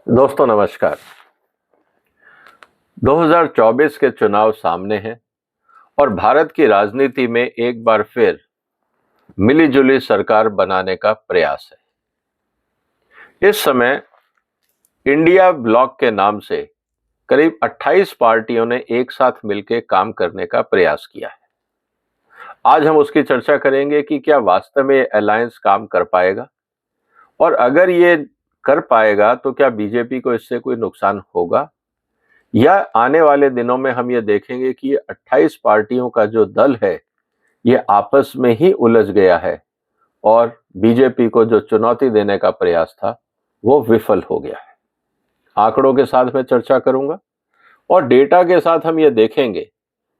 दोस्तों नमस्कार। 2024 के चुनाव सामने हैं और भारत की राजनीति में एक बार फिर मिलीजुली सरकार बनाने का प्रयास है। इस समय इंडिया ब्लॉक के नाम से करीब 28 पार्टियों ने एक साथ मिलकर काम करने का प्रयास किया है। आज हम उसकी चर्चा करेंगे कि क्या वास्तव में अलायंस काम कर पाएगा और अगर ये कर पाएगा तो क्या बीजेपी को इससे कोई नुकसान होगा, या आने वाले दिनों में हम ये देखेंगे कि ये 28 पार्टियों का जो दल है ये आपस में ही उलझ गया है और बीजेपी को जो चुनौती देने का प्रयास था वो विफल हो गया है। आंकड़ों के साथ मैं चर्चा करूंगा और डेटा के साथ हम ये देखेंगे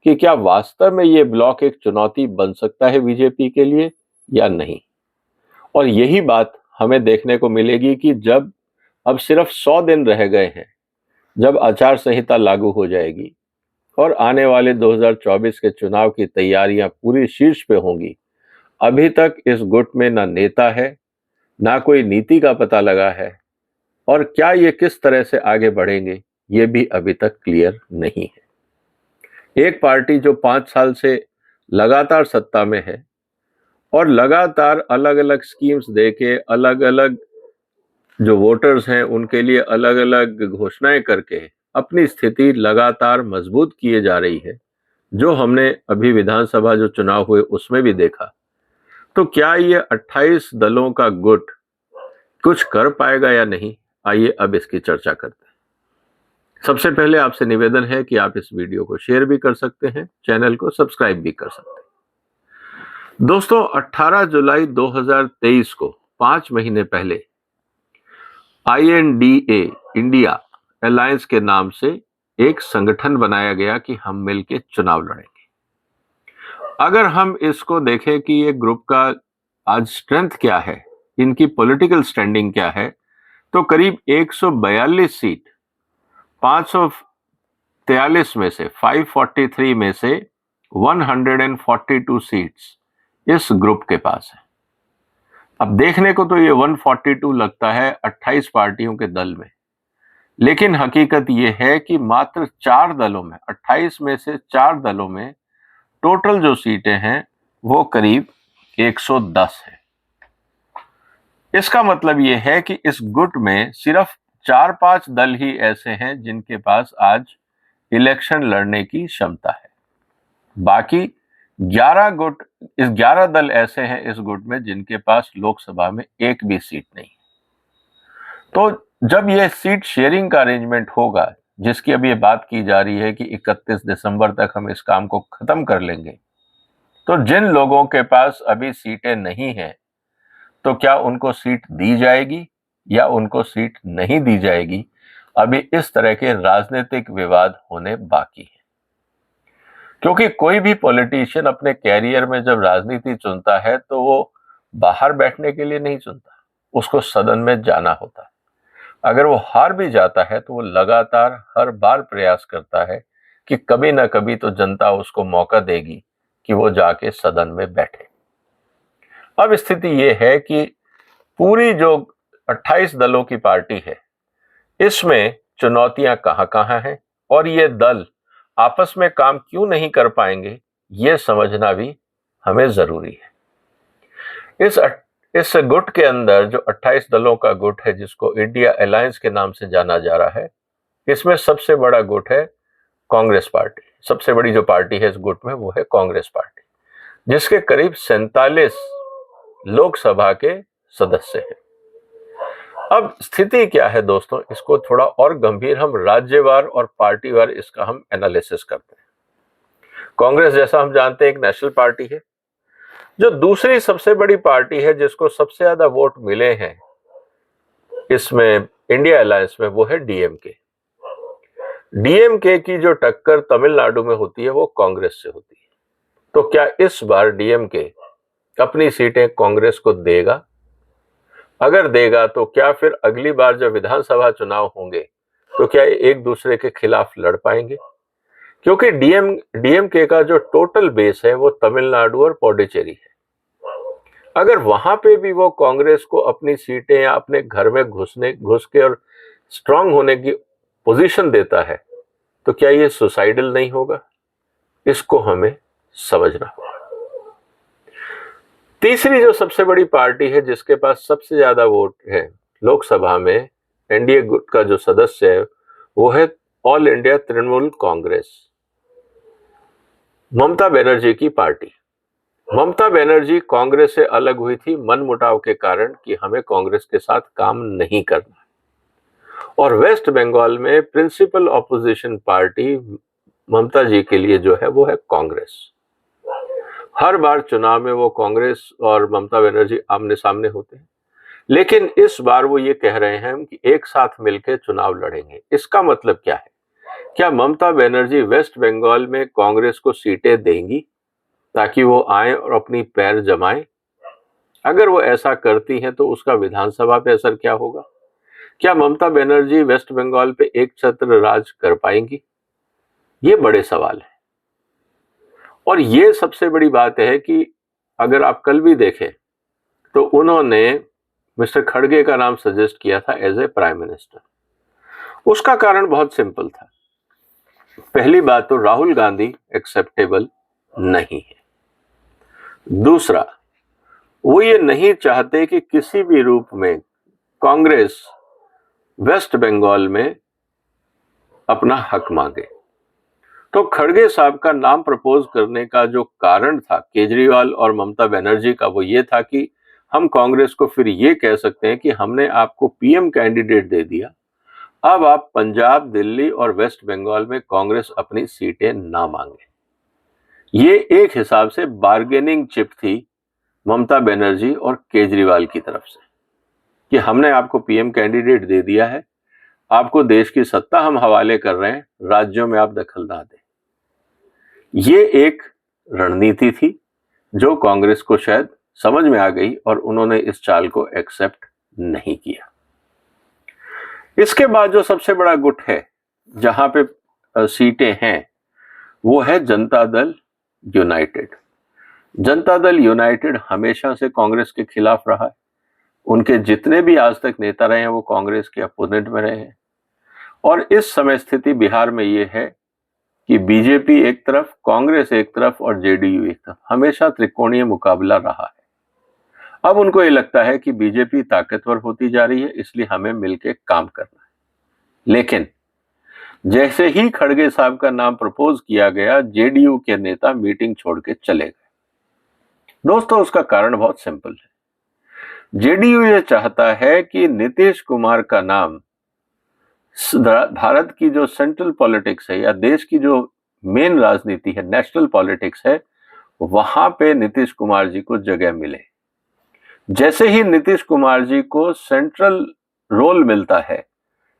कि क्या वास्तव में ये ब्लॉक एक चुनौती बन सकता है बीजेपी के लिए या नहीं। और यही बात हमें देखने को मिलेगी कि जब अब सिर्फ 100 दिन रह गए हैं, जब आचार संहिता लागू हो जाएगी और आने वाले 2024 के चुनाव की तैयारियां पूरी शीर्ष पे होंगी। अभी तक इस गुट में ना नेता है, ना कोई नीति का पता लगा है और क्या ये किस तरह से आगे बढ़ेंगे ये भी अभी तक क्लियर नहीं है। एक पार्टी जो 5 साल से लगातार सत्ता में है और लगातार अलग अलग स्कीम्स देके अलग अलग जो वोटर्स हैं उनके लिए अलग अलग घोषणाएं करके अपनी स्थिति लगातार मजबूत किए जा रही है, जो हमने अभी विधानसभा जो चुनाव हुए उसमें भी देखा। तो क्या ये 28 दलों का गुट कुछ कर पाएगा या नहीं, आइए अब इसकी चर्चा करते हैं। सबसे पहले आपसे निवेदन है कि आप इस वीडियो को शेयर भी कर सकते हैं, चैनल को सब्सक्राइब भी कर सकते हैं। दोस्तों 18 जुलाई 2023 को 5 महीने पहले INDA इंडिया अलायंस के नाम से एक संगठन बनाया गया कि हम मिलकर चुनाव लड़ेंगे। अगर हम इसको देखें कि ये ग्रुप का आज स्ट्रेंथ क्या है, इनकी पॉलिटिकल स्टैंडिंग क्या है, तो करीब 142 सीट 543 में से 543 में से 142 सीट्स इस ग्रुप के पास है। अब देखने को तो ये 142 लगता है 28 पार्टियों के दल में, लेकिन हकीकत ये है कि मात्र 4 दलों में, 28 में से 4 दलों में टोटल जो सीटें हैं वो करीब 110 है। इसका मतलब ये है कि इस गुट में सिर्फ 4-5 दल ही ऐसे हैं जिनके पास आज इलेक्शन लड़ने की क्षमता है। बाकी 11 दल ऐसे हैं इस गुट में जिनके पास लोकसभा में एक भी सीट नहीं। तो जब यह सीट शेयरिंग का अरेंजमेंट होगा, जिसकी अभी ये बात की जा रही है कि 31 दिसंबर तक हम इस काम को खत्म कर लेंगे, तो जिन लोगों के पास अभी सीटें नहीं हैं तो क्या उनको सीट दी जाएगी या उनको सीट नहीं दी जाएगी, अभी इस तरह के राजनीतिक विवाद होने बाकी है। क्योंकि कोई भी पॉलिटिशियन अपने कैरियर में जब राजनीति चुनता है तो वो बाहर बैठने के लिए नहीं चुनता, उसको सदन में जाना होता है। अगर वो हार भी जाता है तो वो लगातार हर बार प्रयास करता है कि कभी ना कभी तो जनता उसको मौका देगी कि वो जाके सदन में बैठे। अब स्थिति ये है कि पूरी जो 28 दलों की पार्टी है, इसमें चुनौतियां कहां हैं और ये दल आपस में काम क्यों नहीं कर पाएंगे, ये समझना भी हमें जरूरी है। इस गुट के अंदर जो 28 दलों का गुट है, जिसको इंडिया अलायंस के नाम से जाना जा रहा है, इसमें सबसे बड़ा गुट है कांग्रेस पार्टी। सबसे बड़ी जो पार्टी है इस गुट में वो है कांग्रेस पार्टी, जिसके करीब 47 लोकसभा के सदस्य हैं। अब स्थिति क्या है दोस्तों, इसको थोड़ा और गंभीर हम राज्यवार और पार्टीवार इसका हम एनालिसिस करते हैं। कांग्रेस जैसा हम जानते हैं एक नेशनल पार्टी है। जो दूसरी सबसे बड़ी पार्टी है जिसको सबसे ज्यादा वोट मिले हैं इसमें इंडिया अलायंस में, वो है डीएमके। डीएमके की जो टक्कर तमिलनाडु में होती है वो कांग्रेस से होती है। तो क्या इस बार डीएमके अपनी सीटें कांग्रेस को देगा? अगर देगा तो क्या फिर अगली बार जब विधानसभा चुनाव होंगे तो क्या एक दूसरे के खिलाफ लड़ पाएंगे? क्योंकि डीएमके का जो टोटल बेस है वो तमिलनाडु और पौडुचेरी है। अगर वहां पे भी वो कांग्रेस को अपनी सीटें या अपने घर में घुस के और स्ट्रांग होने की पोजीशन देता है, तो क्या ये सुसाइडल नहीं होगा? इसको हमें समझना होगा। तीसरी जो सबसे बड़ी पार्टी है जिसके पास सबसे ज्यादा वोट है लोकसभा में, एनडीए गुट का जो सदस्य है, वो है ऑल इंडिया तृणमूल कांग्रेस, ममता बनर्जी की पार्टी। ममता बनर्जी कांग्रेस से अलग हुई थी मनमुटाव के कारण कि हमें कांग्रेस के साथ काम नहीं करना, और वेस्ट बंगाल में प्रिंसिपल ऑपोजिशन पार्टी ममता जी के लिए जो है वो है कांग्रेस। हर बार चुनाव में वो कांग्रेस और ममता बनर्जी आमने सामने होते हैं, लेकिन इस बार वो ये कह रहे हैं कि एक साथ मिलकर चुनाव लड़ेंगे। इसका मतलब क्या है? क्या ममता बनर्जी वेस्ट बंगाल में कांग्रेस को सीटें देंगी ताकि वो आए और अपनी पैर जमाएं? अगर वो ऐसा करती हैं तो उसका विधानसभा पे असर क्या होगा? क्या ममता बनर्जी वेस्ट बंगाल पे एक छत्र राज कर पाएंगी? ये बड़े सवाल है। और ये सबसे बड़ी बात है कि अगर आप कल भी देखें तो उन्होंने मिस्टर खड़गे का नाम सजेस्ट किया था एज ए प्राइम मिनिस्टर। उसका कारण बहुत सिंपल था। पहली बात तो राहुल गांधी एक्सेप्टेबल नहीं है। दूसरा, वो ये नहीं चाहते कि किसी भी रूप में कांग्रेस वेस्ट बंगाल में अपना हक मांगे। तो खड़गे साहब का नाम प्रपोज करने का जो कारण था केजरीवाल और ममता बनर्जी का, वो ये था कि हम कांग्रेस को फिर ये कह सकते हैं कि हमने आपको पीएम कैंडिडेट दे दिया, अब आप पंजाब, दिल्ली और वेस्ट बंगाल में कांग्रेस अपनी सीटें ना मांगे। ये एक हिसाब से बार्गेनिंग चिप थी ममता बनर्जी और केजरीवाल की तरफ से कि हमने आपको पीएम कैंडिडेट दे दिया है, आपको देश की सत्ता हम हवाले कर रहे हैं, राज्यों में आप दखल ना दें। ये एक रणनीति थी जो कांग्रेस को शायद समझ में आ गई और उन्होंने इस चाल को एक्सेप्ट नहीं किया। इसके बाद जो सबसे बड़ा गुट है जहां पे सीटें हैं, वो है जनता दल यूनाइटेड। जनता दल यूनाइटेड हमेशा से कांग्रेस के खिलाफ रहा है। उनके जितने भी आज तक नेता रहे हैं वो कांग्रेस के अपोनेंट में रहे हैं। और इस समय स्थिति बिहार में ये है कि बीजेपी एक तरफ, कांग्रेस एक तरफ और जेडीयू एक तरफ, हमेशा त्रिकोणीय मुकाबला रहा है। अब उनको ये लगता है कि बीजेपी ताकतवर होती जा रही है, इसलिए हमें मिलकर काम करना है। लेकिन जैसे ही खड़गे साहब का नाम प्रपोज किया गया, जेडीयू के नेता मीटिंग छोड़ के चले गए। दोस्तों, उसका कारण बहुत सिंपल है। जेडीयू ये चाहता है कि नीतीश कुमार का नाम भारत की जो सेंट्रल पॉलिटिक्स है या देश की जो मेन राजनीति है, नेशनल पॉलिटिक्स है, वहां पे नीतीश कुमार जी को जगह मिले। जैसे ही नीतीश कुमार जी को सेंट्रल रोल मिलता है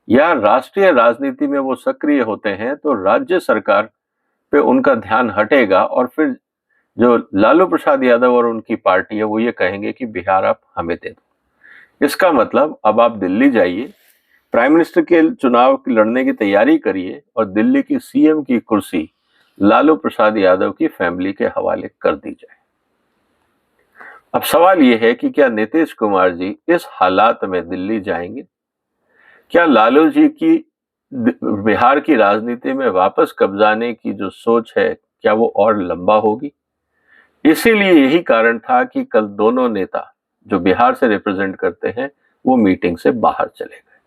या राष्ट्रीय राजनीति में वो सक्रिय होते हैं, तो राज्य सरकार पे उनका ध्यान हटेगा और फिर जो लालू प्रसाद यादव और उनकी पार्टी है वो ये कहेंगे कि बिहार आप हमें दे दो। इसका मतलब अब आप दिल्ली जाइए, प्राइम मिनिस्टर के चुनाव की लड़ने की तैयारी करिए और दिल्ली की सीएम की कुर्सी लालू प्रसाद यादव की फैमिली के हवाले कर दी जाए। अब सवाल यह है कि क्या नीतीश कुमार जी इस हालात में दिल्ली जाएंगे? क्या लालू जी की बिहार की राजनीति में वापस कब्जाने की जो सोच है, क्या वो और लंबा होगी? इसीलिए यही कारण था कि कल दोनों नेता जो बिहार से रिप्रेजेंट करते हैं वो मीटिंग से बाहर चले गए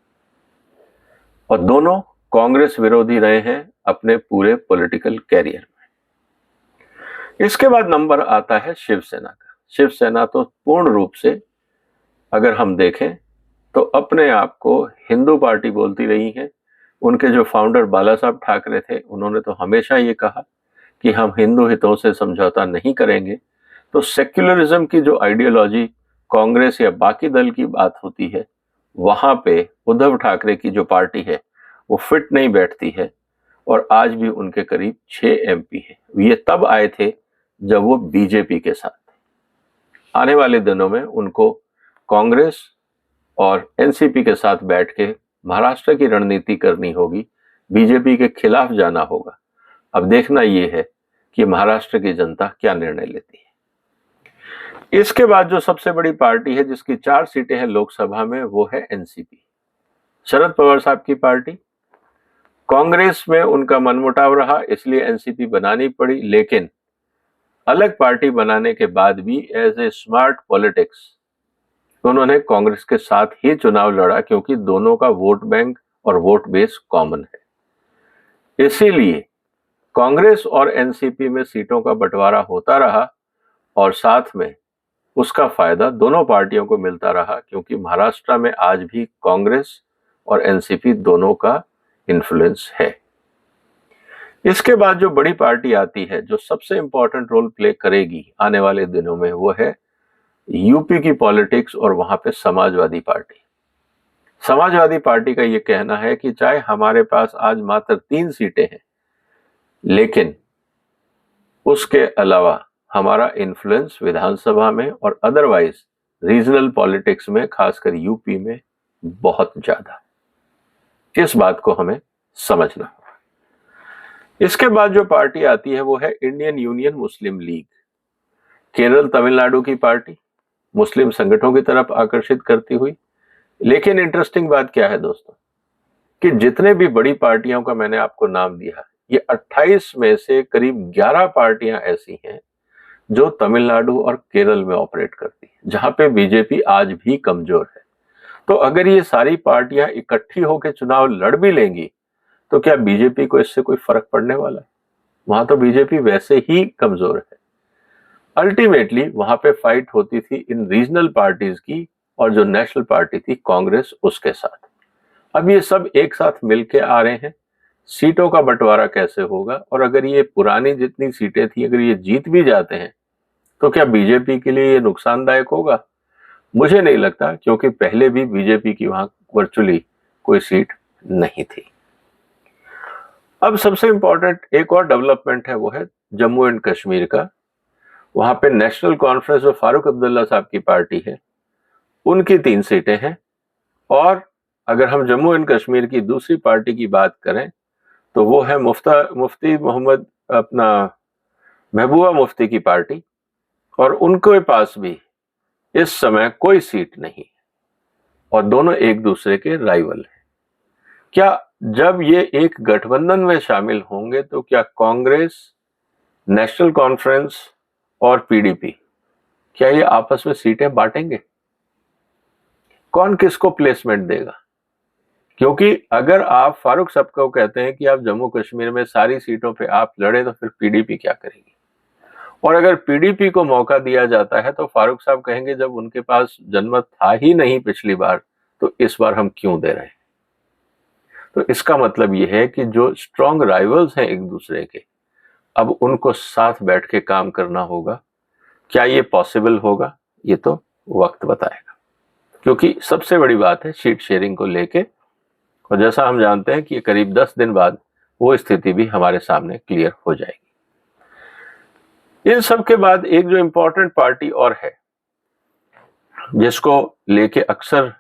और दोनों कांग्रेस विरोधी रहे हैं अपने पूरे पॉलिटिकल कैरियर में। इसके बाद नंबर आता है शिवसेना का। शिवसेना तो पूर्ण रूप से अगर हम देखें तो अपने आप को हिंदू पार्टी बोलती रही है। उनके जो फाउंडर बाला साहब ठाकरे थे, उन्होंने तो हमेशा ये कहा कि हम हिंदू हितों से समझौता नहीं करेंगे। तो सेक्युलरिज्म की जो आइडियोलॉजी कांग्रेस या बाकी दल की बात होती है, वहां पे उद्धव ठाकरे की जो पार्टी है वो फिट नहीं बैठती है। और आज भी उनके करीब 6 एमपी है। ये तब आए थे जब वो बीजेपी के साथ थे। आने वाले दिनों में उनको कांग्रेस और एनसीपी के साथ बैठ के महाराष्ट्र की रणनीति करनी होगी, बीजेपी के खिलाफ जाना होगा। अब देखना यह है कि महाराष्ट्र की जनता क्या निर्णय लेती है। इसके बाद जो सबसे बड़ी पार्टी है जिसकी 4 सीटें हैं लोकसभा में, वो है एनसीपी। शरद पवार साहब की पार्टी, कांग्रेस में उनका मनमुटाव रहा, इसलिए एनसीपी बनानी पड़ी, लेकिन अलग पार्टी बनाने के बाद भी एज ए स्मार्ट पॉलिटिक्स उन्होंने कांग्रेस के साथ ही चुनाव लड़ा, क्योंकि दोनों का वोट बैंक और वोट बेस कॉमन है। इसीलिए कांग्रेस और एनसीपी में सीटों का बंटवारा होता रहा और साथ में उसका फायदा दोनों पार्टियों को मिलता रहा, क्योंकि महाराष्ट्र में आज भी कांग्रेस और एनसीपी दोनों का इन्फ्लुएंस है। इसके बाद जो बड़ी पार्टी आती है, जो सबसे इंपॉर्टेंट रोल प्ले करेगी आने वाले दिनों में, वो है यूपी की पॉलिटिक्स और वहां पे समाजवादी पार्टी। समाजवादी पार्टी का ये कहना है कि चाहे हमारे पास आज मात्र 3 सीटें हैं, लेकिन उसके अलावा हमारा इन्फ्लुएंस विधानसभा में और अदरवाइज रीजनल पॉलिटिक्स में, खासकर यूपी में, बहुत ज्यादा। इस बात को हमें समझना होगा। इसके बाद जो पार्टी आती है वो है इंडियन यूनियन मुस्लिम लीग। केरल तमिलनाडु की पार्टी, मुस्लिम संगठनों की तरफ आकर्षित करती हुई। लेकिन इंटरेस्टिंग बात क्या है दोस्तों, कि जितने भी बड़ी पार्टियों का मैंने आपको नाम दिया, ये 28 में से करीब 11 पार्टियां ऐसी हैं जो तमिलनाडु और केरल में ऑपरेट करती है, जहां पे बीजेपी आज भी कमजोर है। तो अगर ये सारी पार्टियां इकट्ठी होकर चुनाव लड़ भी लेंगी, तो क्या बीजेपी को इससे कोई फर्क पड़ने वाला है? वहां तो बीजेपी वैसे ही कमजोर है। अल्टीमेटली वहां पे फाइट होती थी इन रीजनल पार्टीज की, और जो नेशनल पार्टी थी कांग्रेस, उसके साथ। अब ये सब एक साथ मिलके आ रहे हैं। सीटों का बंटवारा कैसे होगा, और अगर ये पुरानी जितनी सीटें थी अगर ये जीत भी जाते हैं, तो क्या बीजेपी के लिए ये नुकसानदायक होगा? मुझे नहीं लगता, क्योंकि पहले भी बीजेपी की वहां वर्चुअली कोई सीट नहीं थी। अब सबसे इंपॉर्टेंट एक और डेवलपमेंट है, वो है जम्मू एंड कश्मीर का। वहां पे नेशनल कॉन्फ्रेंस में फारूक अब्दुल्ला साहब की पार्टी है, उनकी 3 सीटें हैं। और अगर हम जम्मू एंड कश्मीर की दूसरी पार्टी की बात करें, तो वो है मुफ्ती मोहम्मद अपना महबूबा मुफ्ती की पार्टी, और उनके पास भी इस समय कोई सीट नहीं, और दोनों एक दूसरे के राइवल हैं। क्या जब ये एक गठबंधन में शामिल होंगे, तो क्या कांग्रेस, नेशनल कॉन्फ्रेंस और पीडीपी, क्या ये आपस में सीटें बांटेंगे? कौन किसको प्लेसमेंट देगा? क्योंकि अगर आप फारूक साहब को कहते हैं कि आप जम्मू कश्मीर में सारी सीटों पे आप लड़े, तो फिर पीडीपी क्या करेगी? और अगर पीडीपी को मौका दिया जाता है, तो फारूक साहब कहेंगे जब उनके पास जनमत था ही नहीं पिछली बार, तो इस बार हम क्यों दे रहे हैं? तो इसका मतलब यह है कि जो स्ट्रॉन्ग राइवल्स हैं एक दूसरे के, अब उनको साथ बैठ के काम करना होगा। क्या ये पॉसिबल होगा? ये तो वक्त बताएगा, क्योंकि सबसे बड़ी बात है सीट शेयरिंग को लेके, और जैसा हम जानते हैं कि करीब 10 दिन बाद वो स्थिति भी हमारे सामने क्लियर हो जाएगी। इन सब के बाद एक जो इंपॉर्टेंट पार्टी और है, जिसको लेके अक्सर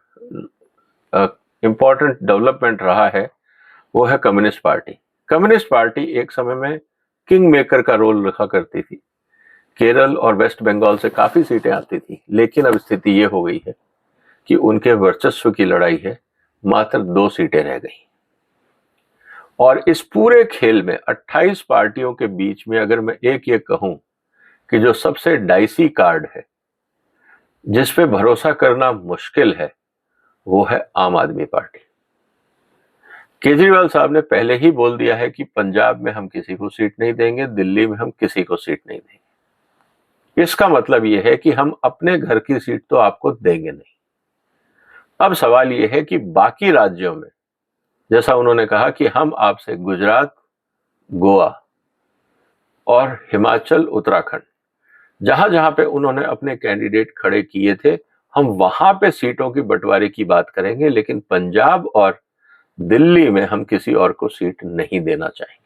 इंपॉर्टेंट डेवलपमेंट रहा है, वो है कम्युनिस्ट पार्टी। कम्युनिस्ट पार्टी एक समय में किंग मेकर का रोल रखा करती थी। केरल और वेस्ट बंगाल से काफी सीटें आती थी, लेकिन अब स्थिति ये हो गई है कि उनके वर्चस्व की लड़ाई है, मात्र 2 सीटें रह गई। और इस पूरे खेल में 28 पार्टियों के बीच में अगर मैं एक ये कहूं कि जो सबसे डाइसी कार्ड है, जिस पे भरोसा करना मुश्किल है, वो है आम आदमी पार्टी। केजरीवाल साहब ने पहले ही बोल दिया है कि पंजाब में हम किसी को सीट नहीं देंगे, दिल्ली में हम किसी को सीट नहीं देंगे। इसका मतलब यह है कि हम अपने घर की सीट तो आपको देंगे नहीं। अब सवाल यह है कि बाकी राज्यों में, जैसा उन्होंने कहा कि हम आपसे गुजरात, गोवा और हिमाचल, उत्तराखंड, जहां जहां पे उन्होंने अपने कैंडिडेट खड़े किए थे, हम वहां पे सीटों की बंटवारे की बात करेंगे, लेकिन पंजाब और दिल्ली में हम किसी और को सीट नहीं देना चाहेंगे।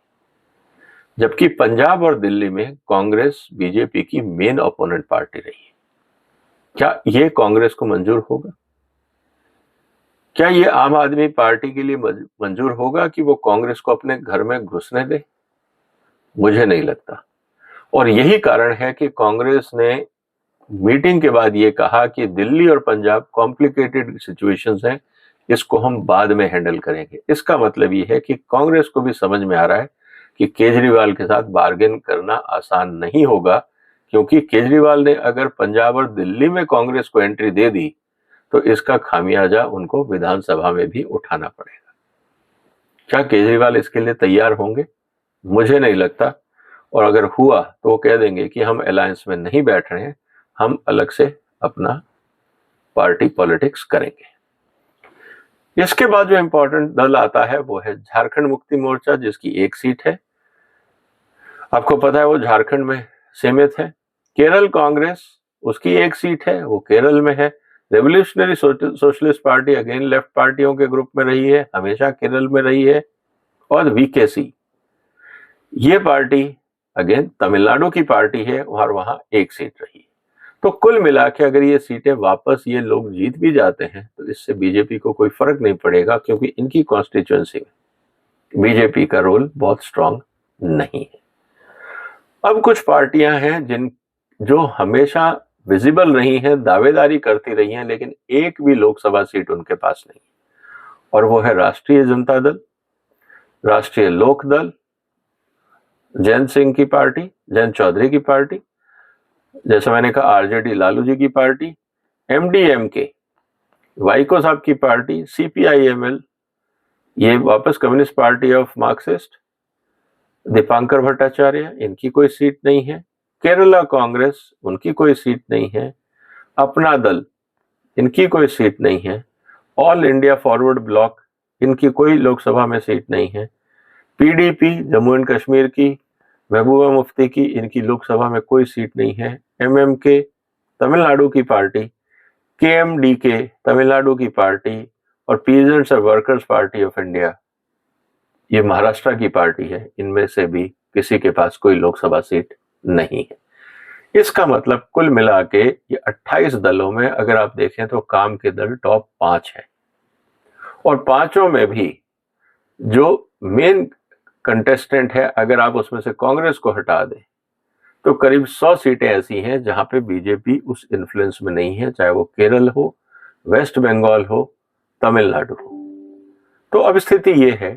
जबकि पंजाब और दिल्ली में कांग्रेस बीजेपी की मेन ओपोनेंट पार्टी रही है। क्या यह कांग्रेस को मंजूर होगा? क्या यह आम आदमी पार्टी के लिए मंजूर होगा कि वो कांग्रेस को अपने घर में घुसने दे? मुझे नहीं लगता। और यही कारण है कि कांग्रेस ने मीटिंग के बाद ये कहा कि दिल्ली और पंजाब कॉम्प्लिकेटेड सिचुएशंस हैं, इसको हम बाद में हैंडल करेंगे। इसका मतलब ये है कि कांग्रेस को भी समझ में आ रहा है कि केजरीवाल के साथ बार्गेन करना आसान नहीं होगा, क्योंकि केजरीवाल ने अगर पंजाब और दिल्ली में कांग्रेस को एंट्री दे दी तो इसका खामियाजा उनको विधानसभा में भी उठाना पड़ेगा। क्या केजरीवाल इसके लिए तैयार होंगे? मुझे नहीं लगता। और अगर हुआ तो वो कह देंगे कि हम अलायंस में नहीं बैठ रहे हैं, हम अलग से अपना पार्टी पॉलिटिक्स करेंगे। इसके बाद जो इंपॉर्टेंट दल आता है वो है झारखंड मुक्ति मोर्चा, जिसकी एक सीट है। आपको पता है वो झारखंड में सीमित है। केरल कांग्रेस, उसकी एक सीट है, वो केरल में है। Revolutionary socialist party again left पार्टियों के ग्रुप में रही है, हमेशा केरल में रही है। और वीकेसी, ये पार्टी अगेन तमिलनाडु की पार्टी है और वहां एक सीट रही है। तो कुल मिला के अगर ये सीटें वापस ये लोग जीत भी जाते हैं तो इससे बीजेपी को कोई फर्क नहीं पड़ेगा, क्योंकि इनकी कॉन्स्टिट्यूएंसी में बीजेपी का रोल बहुत स्ट्रांग नहीं है। अब कुछ पार्टियां हैं जो हमेशा विजिबल रही हैं, दावेदारी करती रही हैं, लेकिन एक भी लोकसभा सीट उनके पास नहीं, और वो है राष्ट्रीय जनता दल, राष्ट्रीय लोक दल, जैन सिंह की पार्टी, जैन चौधरी की पार्टी, जैसा मैंने कहा आरजेडी लालू जी की पार्टी, एमडीएमके वाइको साहब की पार्टी, सीपीआईएमएल ये वापस communist party of Marxist, Dipankar Bhattacharya इनकी कोई सीट नहीं है, केरला कांग्रेस उनकी कोई सीट नहीं है, अपना दल इनकी कोई सीट नहीं है, ऑल इंडिया फॉरवर्ड ब्लॉक इनकी कोई लोकसभा में सीट नहीं है, पीडीपी जम्मू एंड कश्मीर की महबूबा मुफ्ती की इनकी लोकसभा में कोई सीट नहीं है, एमएमके तमिलनाडु की पार्टी, केएमडीके तमिलनाडु की पार्टी, और पीजेंट्स और वर्कर्स पार्टी ऑफ इंडिया ये महाराष्ट्र की पार्टी है। इनमें से भी किसी के पास कोई लोकसभा सीट नहीं है। इसका मतलब कुल मिला के ये 28 दलों में अगर आप देखें तो काम के दल टॉप 5 हैं, और पांचों में भी जो मेन कंटेस्टेंट है अगर आप उसमें से कांग्रेस को हटा दें तो करीब 100 सीटें ऐसी हैं जहां पे बीजेपी उस इन्फ्लुएंस में नहीं है, चाहे वो केरल हो, वेस्ट बंगाल हो, तमिलनाडु हो। तो अब स्थिति ये है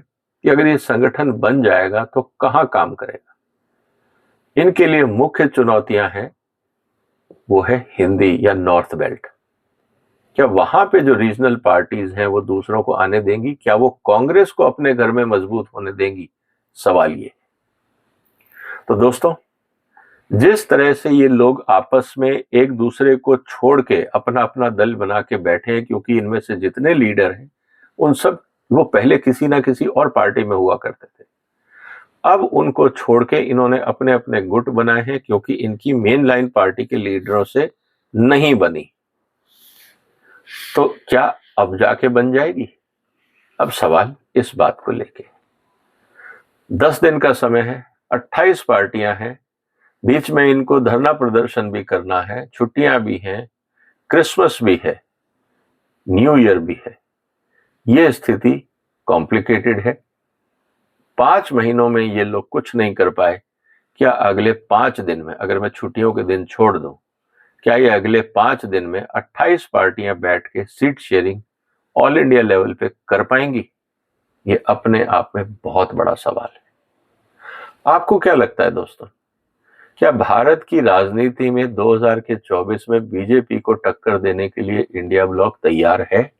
कि अगर ये संगठन बन जाएगा तो कहां काम करेगा? इनके लिए मुख्य चुनौतियां हैं, वो है हिंदी या नॉर्थ बेल्ट। क्या वहां पे जो रीजनल पार्टीज हैं वो दूसरों को आने देंगी? क्या वो कांग्रेस को अपने घर में मजबूत होने देंगी? सवाल ये। तो दोस्तों, जिस तरह से ये लोग आपस में एक दूसरे को छोड़ के अपना अपना दल बना के बैठे हैं, क्योंकि इनमें से जितने लीडर हैं उन सब वो पहले किसी ना किसी और पार्टी में हुआ करते थे, अब उनको छोड़ के इन्होंने अपने अपने गुट बनाए हैं, क्योंकि इनकी मेन लाइन पार्टी के लीडरों से नहीं बनी। तो क्या अब जाके बन जाएगी? अब सवाल इस बात को लेके। 10 दिन का समय है, 28 पार्टियां हैं, बीच में इनको धरना प्रदर्शन भी करना है, छुट्टियां भी हैं, क्रिसमस भी है, न्यू ईयर भी है। ये स्थिति कॉम्प्लिकेटेड है। 5 महीनों में ये लोग कुछ नहीं कर पाए। क्या अगले 5 दिन में, अगर मैं छुट्टियों के दिन छोड़ दूं, क्या ये अगले 5 दिन में 28 पार्टियां बैठ के seat sharing all India level पे कर पाएंगी? ये अपने आप में बहुत बड़ा सवाल है। आपको क्या लगता है दोस्तों, क्या भारत की राजनीति में 2024 में बीजेपी को टक्कर देने के लिए इंडिया ब्लॉक तैयार है?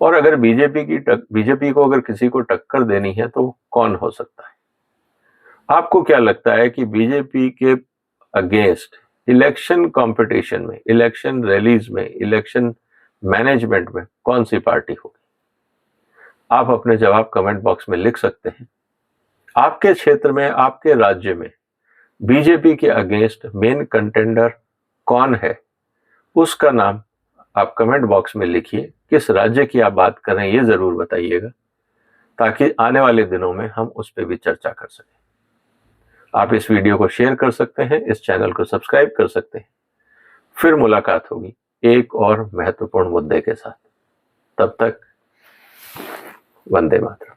और अगर बीजेपी को अगर किसी को टक्कर देनी है तो कौन हो सकता है? आपको क्या लगता है कि बीजेपी के अगेंस्ट इलेक्शन कंपटीशन में, इलेक्शन रैलीज में, इलेक्शन मैनेजमेंट में कौन सी पार्टी होगी? आप अपने जवाब कमेंट बॉक्स में लिख सकते हैं। आपके क्षेत्र में, आपके राज्य में बीजेपी के अगेंस्ट मेन कंटेंडर कौन है, उसका नाम आप कमेंट बॉक्स में लिखिए। किस राज्य की आप बात कर रहे हैं ये जरूर बताइएगा, ताकि आने वाले दिनों में हम उस पर भी चर्चा कर सकें। आप इस वीडियो को शेयर कर सकते हैं, इस चैनल को सब्सक्राइब कर सकते हैं। फिर मुलाकात होगी एक और महत्वपूर्ण मुद्दे के साथ। तब तक वंदे मातरम।